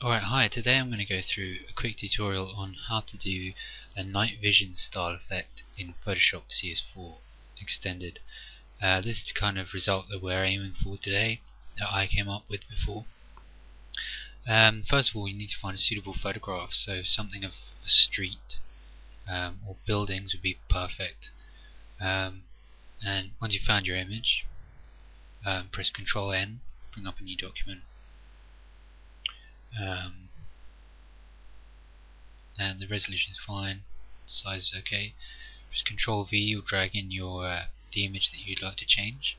Alright, hi, today I'm going to go through a quick tutorial on how to do a night vision style effect in Photoshop CS4 Extended. This is the kind of result that we're aiming for today, that I came up with before. First of all, you need to find a suitable photograph, so something of a street or buildings would be perfect. And once you've found your image, press Ctrl N, bring up a new document. And the resolution is fine, size is okay. Press Ctrl V, you'll drag in your the image that you'd like to change.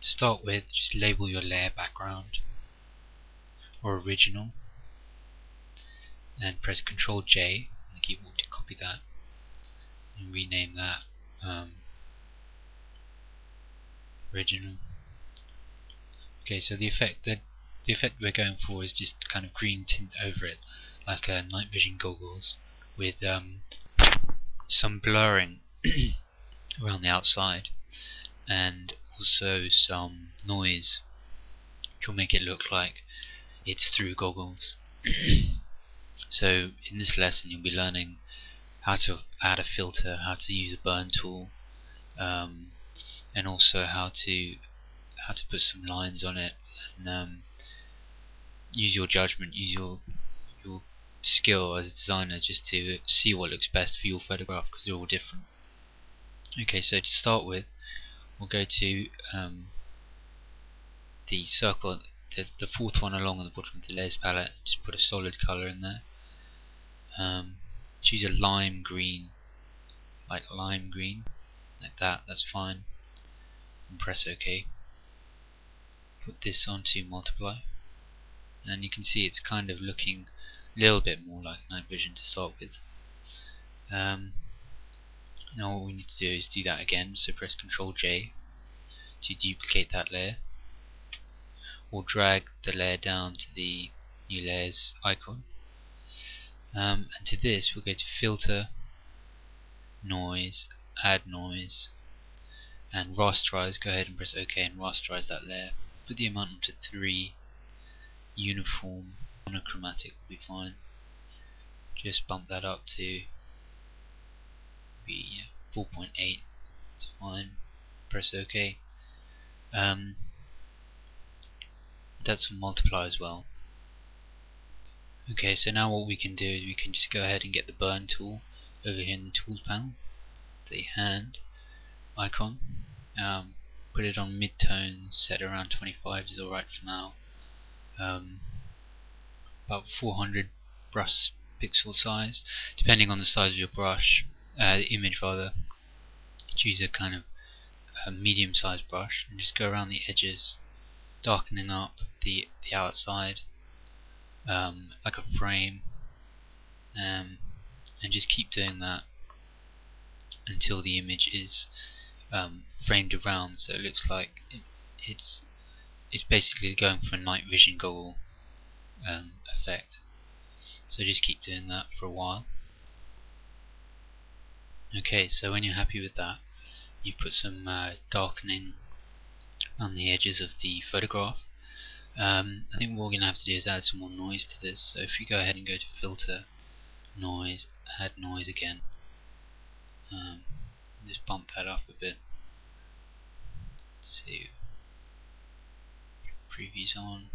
To start with, just label your layer background or original, and press Ctrl J on the keyboard to copy that and rename that original. Okay, so the effect we're going for is just kind of green tint over it, like night vision goggles, with some blurring around the outside, and also some noise, which will make it look like it's through goggles. So in this lesson you'll be learning how to add a filter, how to use a burn tool, and also how to put some lines on it, and use your judgment, use your skill as a designer just to see what looks best for your photograph, because they're all different. Okay, so to start with, we'll go to the circle, the fourth one along on the bottom of the layers palette. Just put a solid color in there. Choose a lime green, like that. That's fine. And press OK. Put this onto multiply, and you can see it's kind of looking a little bit more like night vision to start with. Now what we need to do is do that again. So press Ctrl J to duplicate that layer, or drag the layer down to the new layers icon. And to this we'll go to filter, noise, add noise, and rasterize. Go ahead and press OK and rasterize that layer. Put the amount up to 3. Uniform monochromatic will be fine. Just bump that up to 4.8. It's fine. Press OK. That's a multiply as well. Okay, so now what we can do is we can just go ahead and get the burn tool over here in the tools panel, the hand icon. Put it on mid-tone, set around 25 is alright for now. About 400 brush pixel size, depending on the size of your brush, the image rather. Choose a kind of medium sized brush and just go around the edges, darkening up the outside like a frame, and just keep doing that until the image is framed around, so it looks like it's basically going for a night vision goggle effect. So just keep doing that for a while. Okay, so when you're happy with that, you put some darkening on the edges of the photograph. I think what we're going to have to do is add some more noise to this. So if you go ahead and go to filter, noise, add noise again, just bump that up a bit. So previews on.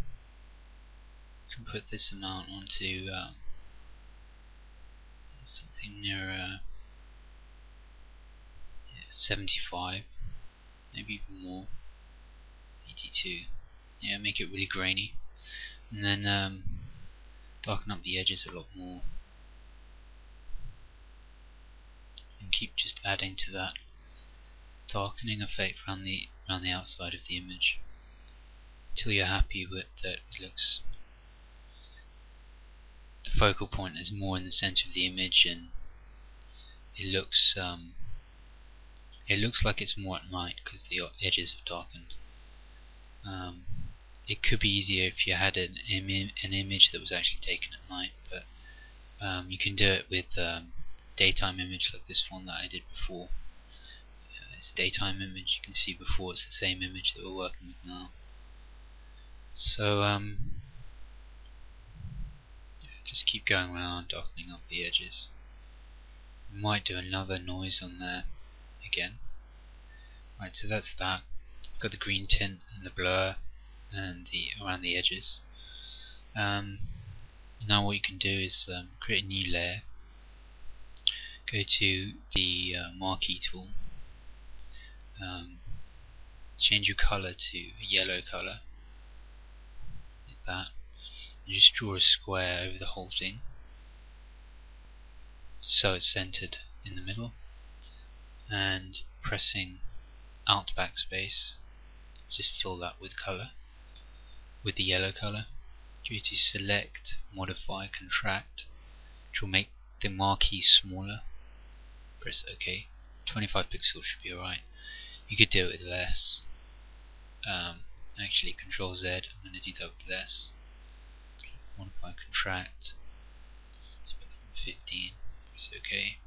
You can put this amount onto something near 75, maybe even more, 82. Yeah, make it really grainy, and then darken up the edges a lot more, and keep just adding to that darkening effect around the outside of the image until you're happy with that. It looks, the focal point is more in the center of the image, and it looks like it's more at night because the edges have darkened. It could be easier if you had an image that was actually taken at night, but you can do it with daytime image like this one that I did before. It's a daytime image. You can see before it's the same image that we're working with now. So Just keep going around, darkening up the edges. We might do another noise on there again. Right, so that's that. Got the green tint and the blur and the around the edges. Now what you can do is create a new layer. Go to the marquee tool. Change your color to a yellow color, like that. And just draw a square over the whole thing, so it's centered in the middle. And pressing Alt backspace, just fill that with color, with the yellow color. Go to select, modify, contract, which will make the marquee smaller. Press OK. 25 pixels should be alright. You could do it with less. Actually, Control Z. I'm going to do that with less. Modify, contract. Let's put that on 15. Press OK.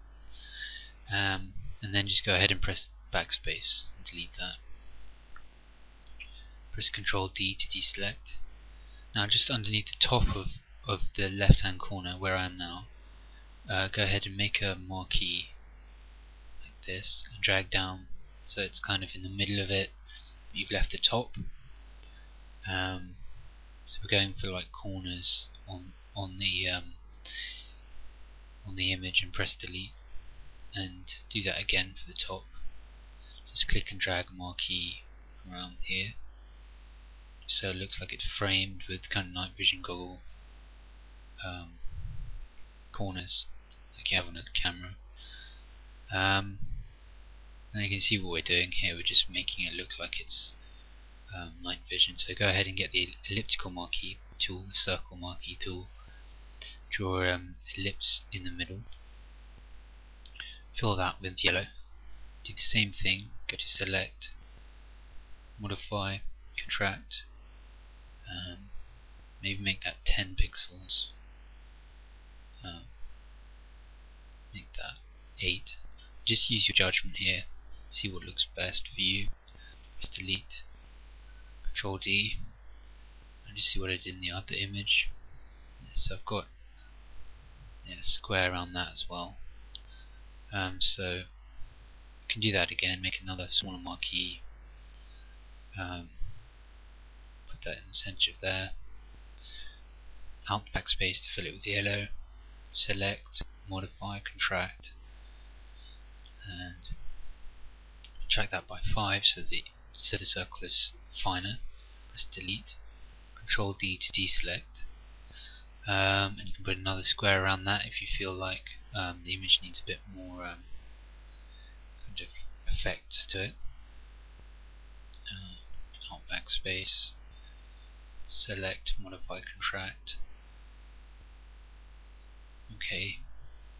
And then just go ahead and press backspace and delete that. Press Control D to deselect. Now, just underneath the top of the left hand corner where I am now, go ahead and make a marquee like this and drag down so it's kind of in the middle of it. You've left the top. So we're going for like corners on the image, and press delete, and do that again for the top. Just click and drag marquee around here, so it looks like it's framed with kind of night vision goggle corners like you have on a camera. And you can see what we're doing here. We're just making it look like it's night vision. So go ahead and get the elliptical marquee tool, the circle marquee tool, draw ellipse in the middle, fill that with yellow, do the same thing, go to select, modify, contract, maybe make that 10 pixels, make that 8. Just use your judgment here, see what looks best for you. Just delete, Control D, and just see what I did in the other image. So I've got a square around that as well. So you can do that again, make another smaller marquee, put that in the center of there, Alt backspace to fill it with yellow, select, modify, contract, and contract that by 5 so the circle is finer. Press delete, Control D to deselect, and you can put another square around that if you feel like the image needs a bit more kind of effects to it. Alt backspace, select, modify, contract, OK,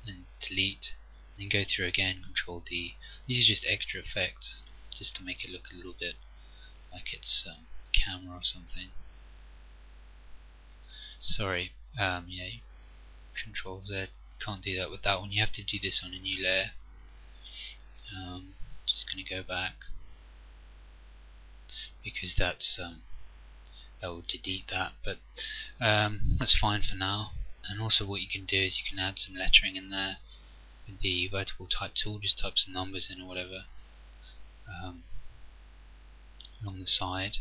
and delete, then go through again, Control D. These are just extra effects just to make it look a little bit like it's camera or something. Sorry, yeah, Control Z, can't do that with that one. You have to do this on a new layer. Just going to go back because that's that will delete that, but that's fine for now. And also what you can do is you can add some lettering in there with the vertical type tool. Just type some numbers in or whatever along the side.